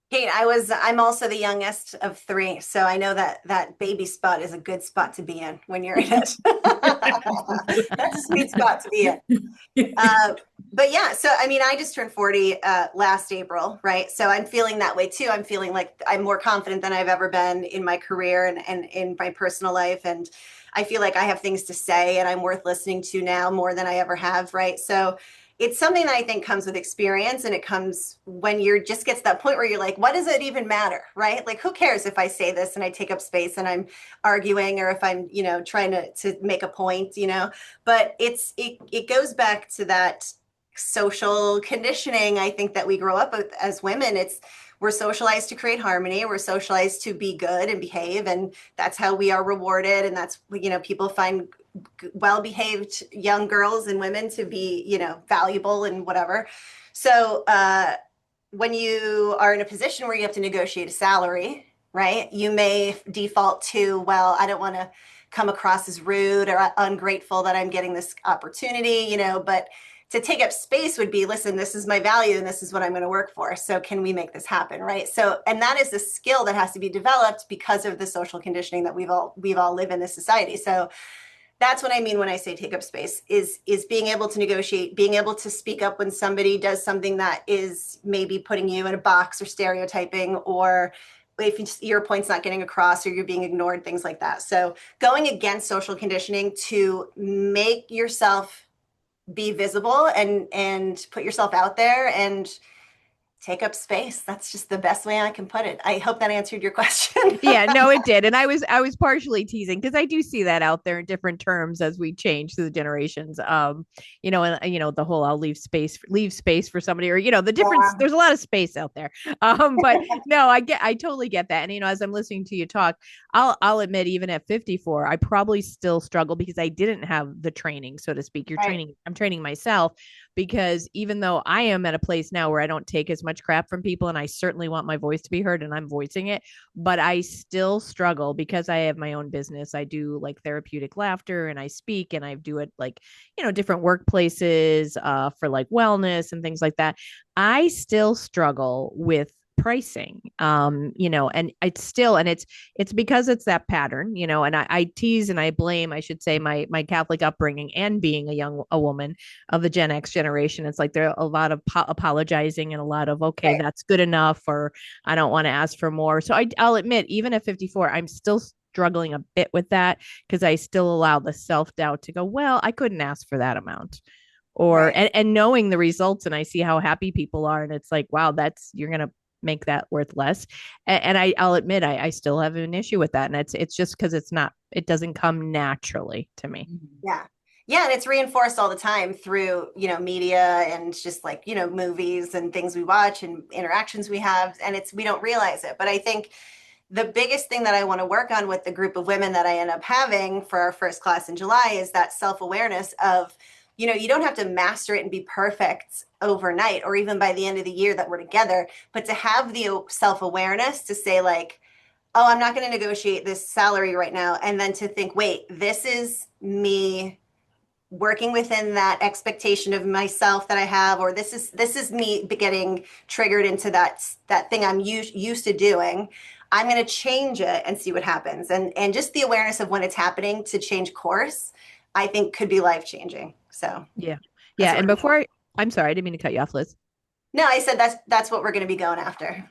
Kate, I'm also the youngest of three, so I know that that baby spot is a good spot to be in when you're in it. That's a sweet spot to be in. Uh, but yeah, so I mean, I just turned 40 last April, right? So I'm feeling that way too. I'm feeling like I'm more confident than I've ever been in my career and in my personal life. And I feel like I have things to say and I'm worth listening to now more than I ever have, right? So it's something that I think comes with experience, and it comes when you're just gets to that point where you're like, what does it even matter, right? Like, who cares if I say this and I take up space and I'm arguing, or if I'm, trying to make a point, but it goes back to that social conditioning, I think, that we grow up with as women. We're socialized to create harmony, we're socialized to be good and behave, and that's how we are rewarded, and that's, people find well-behaved young girls and women to be, valuable and whatever. So when you are in a position where you have to negotiate a salary, right, you may default to, well, I don't want to come across as rude or ungrateful that I'm getting this opportunity, but to take up space would be, listen, this is my value and this is what I'm going to work for. So can we make this happen, right? So, and that is a skill that has to be developed because of the social conditioning that we've all lived in this society. So that's what I mean when I say take up space, is being able to negotiate, being able to speak up when somebody does something that is maybe putting you in a box or stereotyping, or if your point's not getting across or you're being ignored, things like that. So going against social conditioning to make yourself be visible and put yourself out there and take up space. That's just the best way I can put it. I hope that answered your question. Yeah, no, it did. And I was partially teasing because I do see that out there in different terms as we change through the generations. And the whole I'll leave space for somebody, or the difference, Yeah. there's a lot of space out there. But no, I totally get that. And as I'm listening to you talk, I'll admit, even at 54, I probably still struggle because I didn't have the training, so to speak. Right. I'm training myself, because even though I am at a place now where I don't take as much crap from people, and I certainly want my voice to be heard and I'm voicing it, but I still struggle because I have my own business. I do like therapeutic laughter and I speak and I do it like, different workplaces for like wellness and things like that. I still struggle with pricing. And it's because it's that pattern, and I tease and I blame, I should say, my Catholic upbringing and being a woman of the Gen X generation. It's like there are a lot of apologizing and a lot of, okay, Right. that's good enough, or I don't want to ask for more. So I'll admit, even at 54, I'm still struggling a bit with that, because I still allow the self-doubt to go, well, I couldn't ask for that amount. Or Right. and knowing the results, and I see how happy people are, and it's like, wow, that's, you're gonna make that worth less. I'll admit, I still have an issue with that, and it's just because it doesn't come naturally to me. Mhm. Yeah. Yeah, and it's reinforced all the time through, media and just like, movies and things we watch and interactions we have. And we don't realize it. But I think the biggest thing that I want to work on with the group of women that I end up having for our first class in July is that self-awareness of, you don't have to master it and be perfect overnight or even by the end of the year that we're together, but to have the self-awareness to say like, oh, I'm not going to negotiate this salary right now. And then to think, wait, this is me working within that expectation of myself that I have, or this is me getting triggered into that thing I'm used to doing. I'm going to change it and see what happens. And just the awareness of when it's happening to change course, I think could be life changing. So Yeah. that's Yeah. what And we're going. I'm sorry, I didn't mean to cut you off, Liz. No, I said that's what we're going to be going after.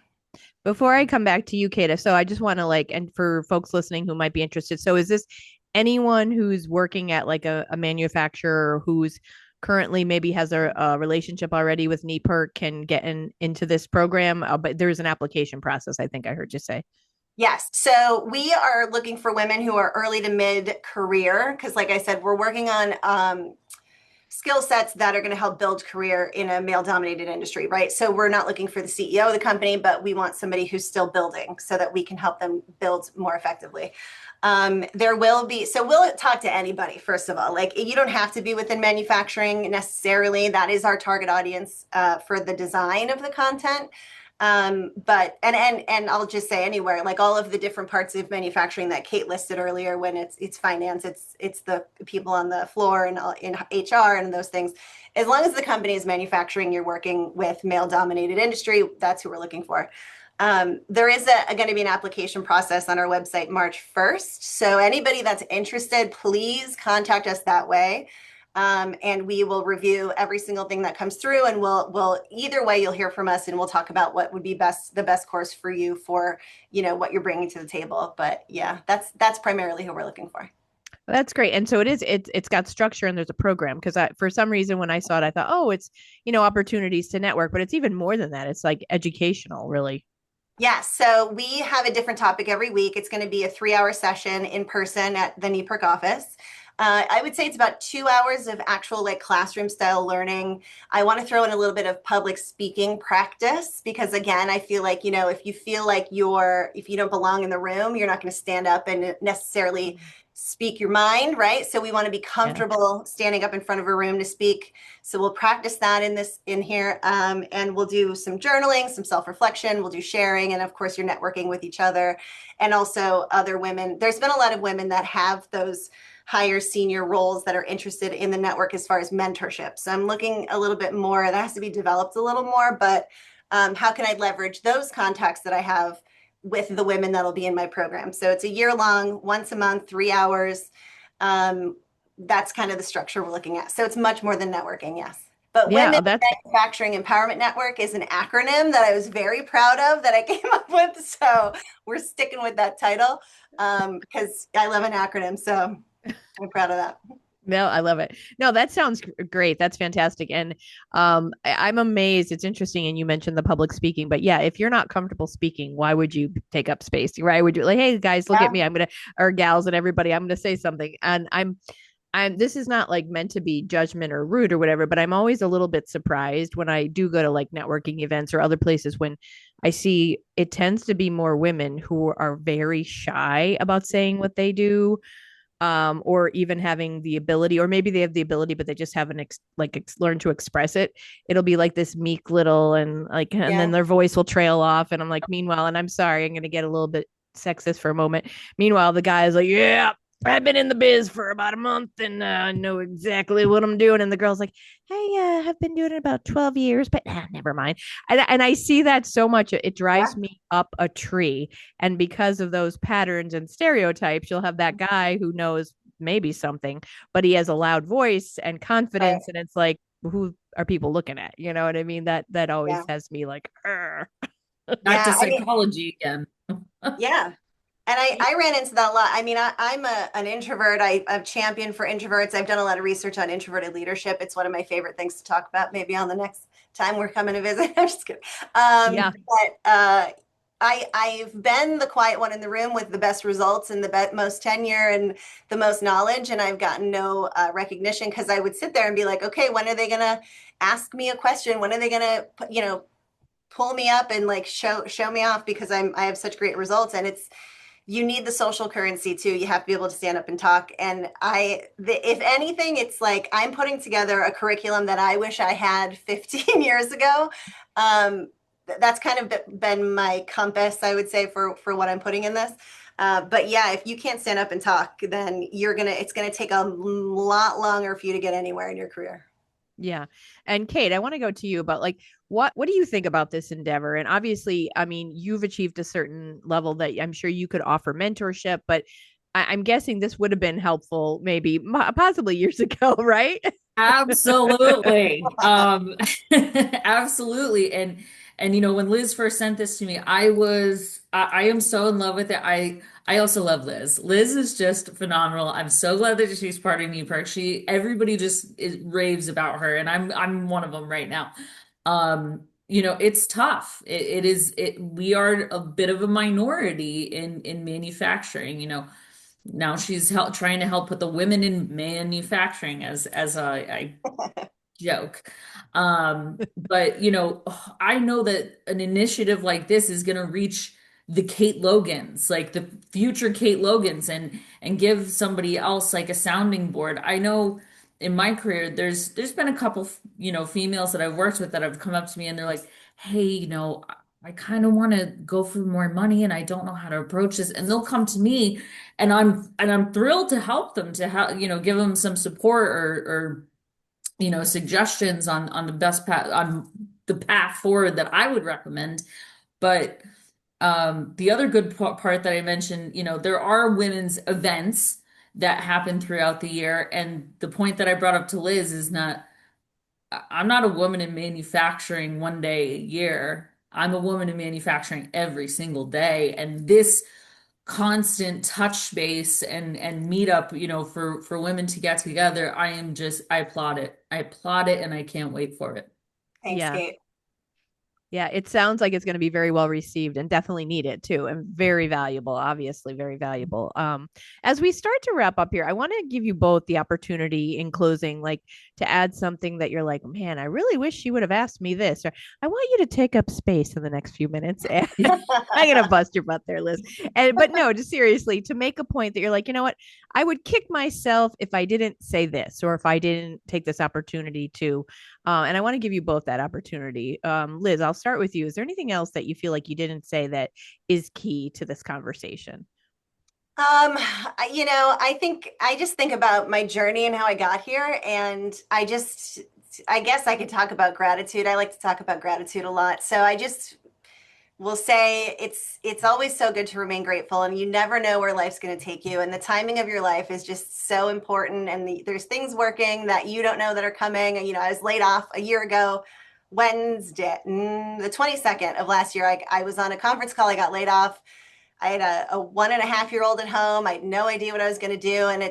Before I come back to you, Kata, so I just want to and for folks listening who might be interested, so is this anyone who's working at like a manufacturer who's currently maybe has a relationship already with NEPIRC can get into this program? But there's an application process, I think I heard you say. Yes. So we are looking for women who are early to mid career because, like I said, we're working on skill sets that are going to help build career in a male dominated industry, right? So we're not looking for the CEO of the company, but we want somebody who's still building so that we can help them build more effectively. There will be, so we'll talk to anybody, first of all. Like, you don't have to be within manufacturing necessarily. That is our target audience for the design of the content. But and I'll just say anywhere, like all of the different parts of manufacturing that Kate listed earlier, when it's finance, it's the people on the floor and in HR and those things. As long as the company is manufacturing, you're working with male dominated industry, that's who we're looking for. There is going to be an application process on our website March 1st. So anybody that's interested, please contact us that way. And we will review every single thing that comes through, and we'll either way you'll hear from us, and we'll talk about what would be the best course for you for what you're bringing to the table. But yeah, that's primarily who we're looking for. That's great. And so it's got structure and there's a program, because for some reason when I saw it, I thought, oh, it's, opportunities to network, but it's even more than that. It's like educational, really. Yeah, so we have a different topic every week. It's going to be a 3-hour session in person at the NEPIRC office. I would say it's about 2 hours of actual like classroom style learning. I want to throw in a little bit of public speaking practice because again, I feel like, if you feel like if you don't belong in the room, you're not going to stand up and necessarily speak your mind, right? So we want to be comfortable standing up in front of a room to speak. So we'll practice that in here. And we'll do some journaling, some self-reflection, we'll do sharing, and of course you're networking with each other and also other women. There's been a lot of women that have those higher senior roles that are interested in the network as far as mentorship. So I'm looking a little bit more, that has to be developed a little more, but how can I leverage those contacts that I have with the women that'll be in my program? So it's a year long, once a month, 3 hours. That's kind of the structure we're looking at. So it's much more than networking, yes. But Yeah, Women that's Manufacturing Empowerment Network is an acronym that I was very proud of that I came up with. So we're sticking with that title because I love an acronym. So I'm proud of that. No, I love it. No, that sounds great. That's fantastic. And I'm amazed. It's interesting. And you mentioned the public speaking, but yeah, if you're not comfortable speaking, why would you take up space? Right? Would you like, hey guys, look Yeah. at me. Or gals and everybody, I'm gonna say something. And this is not like meant to be judgment or rude or whatever, but I'm always a little bit surprised when I do go to like networking events or other places when I see it tends to be more women who are very shy about saying what they do, or even having the ability, or maybe they have the ability but they just haven't learned to express it. It'll be like this meek little, and and then Yeah. their voice will trail off, and I'm like, meanwhile, and I'm sorry, I'm going to get a little bit sexist for a moment, meanwhile the guy is like, yeah, I've been in the biz for about a month and know exactly what I'm doing. And the girl's like, I have been doing it about 12 years, but never mind. And I see that so much. It drives Yeah. me up a tree. And because of those patterns and stereotypes, you'll have that guy who knows maybe something, but he has a loud voice and Right. confidence. And it's like, who are people looking at? You know what I mean? That always Yeah. has me like, "Arr." Back to Yeah. I mean, psychology again. yeah. And I ran into that a lot. I mean, I'm an introvert. I'm champion for introverts. I've done a lot of research on introverted leadership. It's one of my favorite things to talk about, maybe on the next time we're coming to visit. I'm just kidding. Yeah. I've been the quiet one in the room with the best results and the most tenure and the most knowledge. And I've gotten no recognition because I would sit there and be like, okay, when are they going to ask me a question? When are they going to, pull me up and like show me off because I have such great results. And you need the social currency too. You have to be able to stand up and talk. And if anything, it's like I'm putting together a curriculum that I wish I had 15 years ago. That's kind of been my compass, I would say, for what I'm putting in this. But yeah, if you can't stand up and talk, then it's gonna take a lot longer for you to get anywhere in your career. Yeah. And Kate, I want to go to you about like what do you think about this endeavor? And obviously, I mean, you've achieved a certain level that I'm sure you could offer mentorship, but I'm guessing this would have been helpful maybe possibly years ago, right? Absolutely. Absolutely. And when Liz first sent this to me, I am so in love with it. I also love Liz. Liz is just phenomenal. I'm so glad that she's part of NEPIRC. Everybody just raves about her, and I'm one of them right now. It's tough. We are a bit of a minority in manufacturing, Now she's trying to help put the women in manufacturing as I joke. But I know that an initiative like this is going to reach the Kate Logans, like the future Kate Logans, and give somebody else like a sounding board. I know in my career, there's been a couple, females that I've worked with that have come up to me and they're like, "Hey, I kind of want to go for more money and I don't know how to approach this." And they'll come to me and I'm thrilled to help them to help, give them some support or suggestions on the best path on the path forward that I would recommend. But the other good part that I mentioned, there are women's events that happen throughout the year. And the point that I brought up to Liz is I'm not a woman in manufacturing one day a year. I'm a woman in manufacturing every single day. And this constant touch base and meet up, for women to get together, I applaud it. I applaud it and I can't wait for it. Thanks, Yeah. Kate. Yeah, it sounds like it's going to be very well received and definitely needed too, and very valuable, obviously very valuable. As we start to wrap up here, I want to give you both the opportunity in closing, like to add something that you're like, man, I really wish she would have asked me this, or I want you to take up space in the next few minutes. And I'm gonna bust your butt there, Liz. But no, just seriously, to make a point that you're like, you know what, I would kick myself if I didn't say this or if I didn't take this opportunity to. And I want to give you both that opportunity. Liz, I'll start with you. Is there anything else that you feel like you didn't say that is key to this conversation? I think I just think about my journey and how I got here, and I guess I could talk about gratitude. I like to talk about gratitude a lot. So I just will say it's always so good to remain grateful, and you never know where life's going to take you, and the timing of your life is just so important, and there's things working that you don't know that are coming. And I was laid off a year ago, Wednesday, the 22nd of last year. I was on a conference call. I got laid off. I had a 1.5-year-old at home. I had no idea what I was going to do. And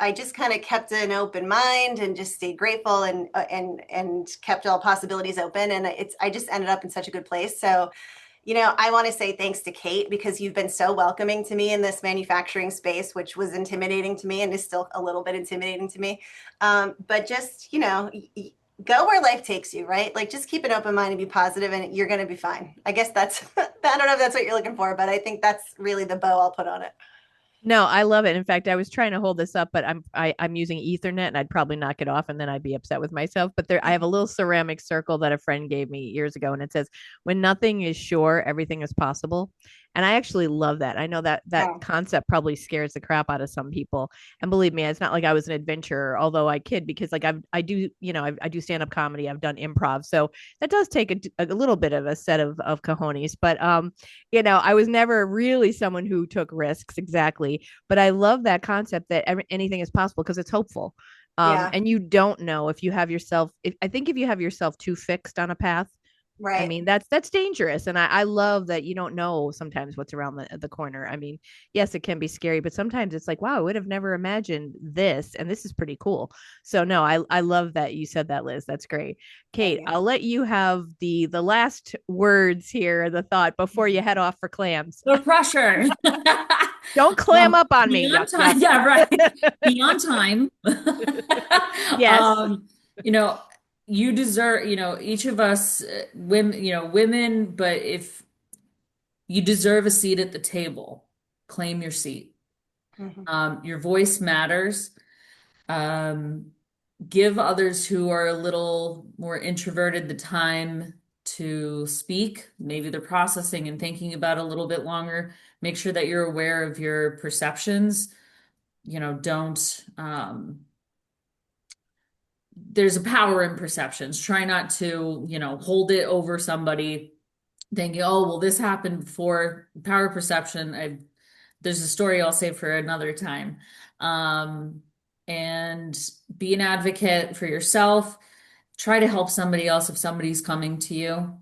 I just kind of kept an open mind and just stayed grateful and kept all possibilities open. And I just ended up in such a good place. So, I want to say thanks to Kate, because you've been so welcoming to me in this manufacturing space, which was intimidating to me and is still a little bit intimidating to me. But just, go where life takes you, right? Like just keep an open mind and be positive and you're going to be fine. I guess I don't know if that's what you're looking for, but I think that's really the bow I'll put on it. No, I love it. In fact, I was trying to hold this up, but I'm using Ethernet and I'd probably knock it off and then I'd be upset with myself. But there I have a little ceramic circle that a friend gave me years ago and it says, when nothing is sure, everything is possible. And I actually love that. I know that that Oh, concept probably scares the crap out of some people. And believe me, it's not like I was an adventurer, although I kid because like I do, I do stand up comedy. I've done improv. So that does take a little bit of a set of cojones, but I was never really someone who took risks exactly, but I love that concept that anything is possible because it's hopeful. yeah, And you don't know if you have yourself. I think if you have yourself too fixed on a path, I right. mean, that's dangerous. And I love that you don't know sometimes what's around the corner. I mean, yes, it can be scary, but sometimes it's like, wow, I would have never imagined this. And this is pretty cool. So no, I love that you said that, Liz. That's great. Thank Kate, you. I'll let you have the last words here, the thought before you head off for clams. The pressure. Don't clam up on me. Beyond Yuck, yuck. time. Yeah, right. Beyond time. Yes. um, you know, you deserve, each of us, women, women, but if you deserve a seat at the table, claim your seat. Mhm. Your voice matters. Um, give others who are a little more introverted the time to speak. Maybe they're processing and thinking about it a little bit longer. Make sure that you're aware of your perceptions. Don't, there's a power in perceptions. Try not to, hold it over somebody thinking, oh, well, this happened before. Power perception. There's a story I'll save for another time. Um, and be an advocate for yourself. Try to help somebody else if somebody's coming to you.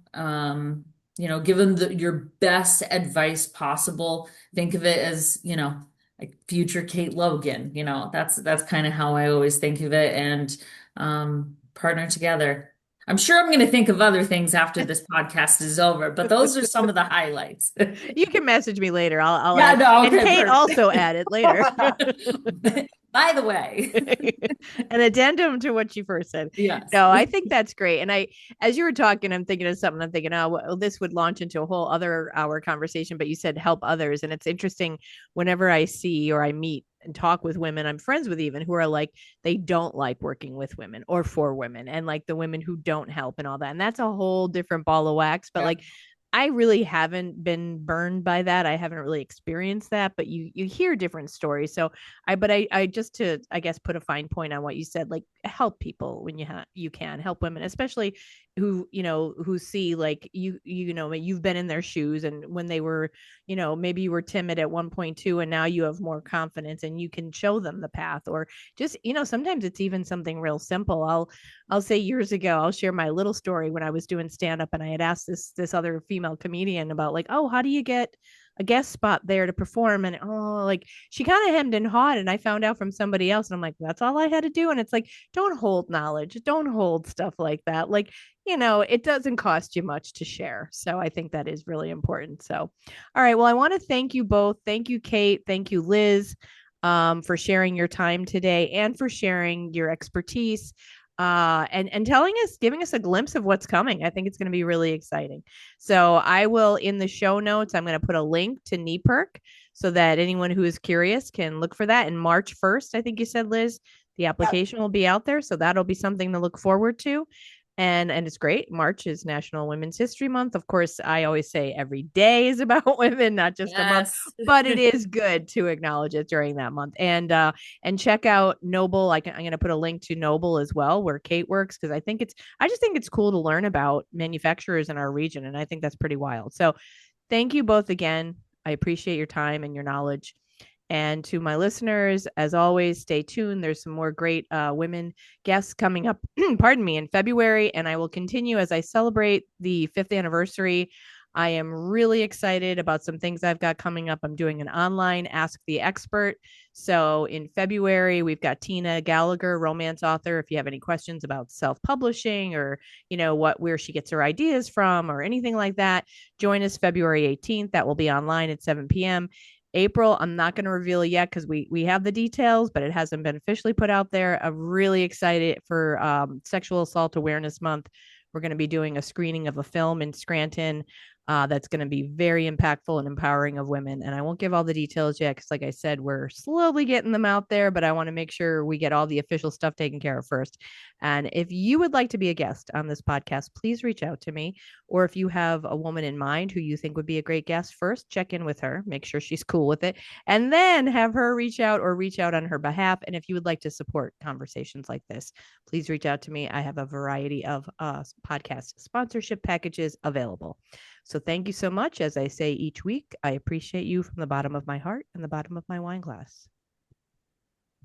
Give them your best advice possible. Think of it as, like future Kate Logan. That's kind of how I always think of it. And partner together. I'm sure I'm going to think of other things after this podcast is over, but those are some of the highlights. You can message me later. I'll Yeah, add. no, And okay, Kate perfect. also added later. By the way, An addendum to what you first said. yes. No, I think that's great. And as you were talking, I'm thinking of something. I'm thinking, oh, well, this would launch into a whole other hour conversation. But you said help others, and it's interesting. Whenever I see or I meet and talk with women, I'm friends with even who are like they don't like working with women or for women, and like the women who don't help and all that. And that's a whole different ball of wax. But Yeah. like I really haven't been burned by that. I haven't really experienced that, but you hear different stories. So I just to I guess put a fine point on what you said, like help people when you can help women, especially who see like you've been in their shoes and when they were maybe you were timid at 1.2 and now you have more confidence and you can show them the path or just sometimes it's even something real simple. I'll say years ago, I'll share my little story when I was doing stand up and I had asked this other female comedian about like, oh, how do you get a guest spot there to perform? And oh, like she kind of hemmed and hawed. And I found out from somebody else, and I'm like, that's all I had to do. And it's like, don't hold knowledge, don't hold stuff like that. Like, it doesn't cost you much to share. So I think that is really important. So, all right. Well, I want to thank you both. Thank you, Kate. Thank you, Liz, for sharing your time today and for sharing your expertise and telling us, giving us a glimpse of what's coming. I think it's going to be really exciting. So I will in the show notes, I'm going to put a link to NEPIRC so that anyone who is curious can look for that. And March 1st, I think you said, Liz, the Yep. application will be out there. So that'll be something to look forward to. And it's great. March is National Women's History Month. Of course, I always say every day is about women, not just a month, Yes. but it is good to acknowledge it during that month. And check out Noble. I'm going to put a link to Noble as well, where Kate works, because I just think it's cool to learn about manufacturers in our region, and I think that's pretty wild. So, thank you both again. I appreciate your time and your knowledge. And to my listeners, as always, stay tuned. There's some more great women guests coming up, pardon me, in February. And I will continue as I celebrate the 5th anniversary. I am really excited about some things I've got coming up. I'm doing an online Ask the Expert. So in February, we've got Tina Gallagher, romance author. If you have any questions about self-publishing or, where she gets her ideas from or anything like that, join us February 18th. That will be online at 7 p.m. April, I'm not going to reveal it yet because we have the details, but it hasn't been officially put out there. I'm really excited for Sexual Assault Awareness Month. We're going to be doing a screening of a film in Scranton that's going to be very impactful and empowering of women. And I won't give all the details yet because, like I said, we're slowly getting them out there, but I want to make sure we get all the official stuff taken care of first. And if you would like to be a guest on this podcast, please reach out to me. Or if you have a woman in mind who you think would be a great guest, first check in with her, make sure she's cool with it, and then have her reach out or reach out on her behalf. And if you would like to support conversations like this, please reach out to me. I have a variety of podcast sponsorship packages available. So thank you so much. As I say each week, I appreciate you from the bottom of my heart and the bottom of my wine glass.